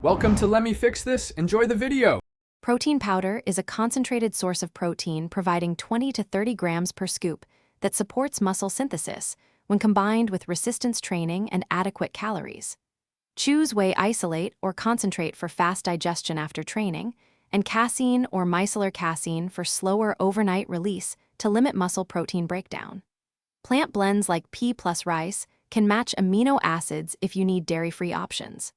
Welcome to Let Me Fix This. Enjoy the video. Protein powder is a concentrated source of protein providing 20 to 30 grams per scoop that supports muscle synthesis when combined with resistance training and adequate calories. Choose whey isolate or concentrate for fast digestion after training, and casein or micellar casein for slower overnight release to limit muscle protein breakdown. Plant blends like pea plus rice can match amino acids if you need dairy-free options.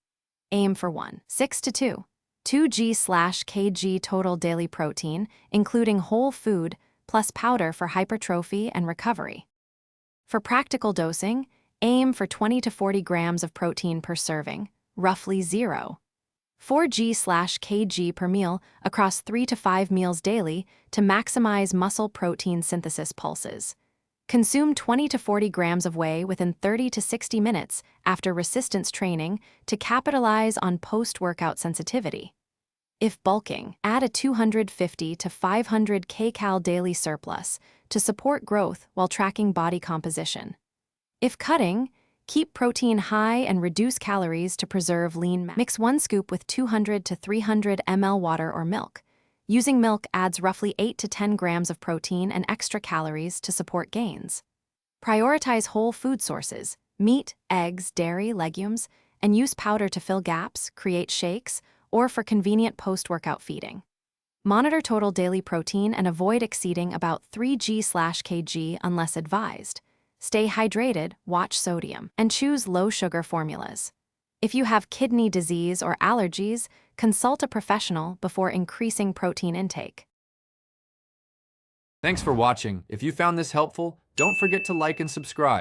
Aim for 1:6 to 2 g/kg total daily protein, including whole food plus powder for hypertrophy and recovery. For practical dosing, aim for 20 to 40 grams of protein per serving, roughly 0.4 g/kg per meal across 3 to 5 meals daily to maximize muscle protein synthesis pulses. Consume 20 to 40 grams of whey within 30 to 60 minutes after resistance training to capitalize on post-workout sensitivity. If bulking, add a 250 to 500 kcal daily surplus to support growth while tracking body composition. If cutting, keep protein high and reduce calories to preserve lean mass. Mix 1 scoop with 200 to 300 ml water or milk. Using milk adds roughly 8 to 10 grams of protein and extra calories to support gains. Prioritize whole food sources, meat, eggs, dairy, legumes, and use powder to fill gaps, create shakes, or for convenient post-workout feeding. Monitor total daily protein and avoid exceeding about 3 g/kg unless advised. Stay hydrated, watch sodium, and choose low-sugar formulas. If you have kidney disease or allergies, consult a professional before increasing protein intake. Thanks for watching. If you found this helpful, don't forget to like and subscribe.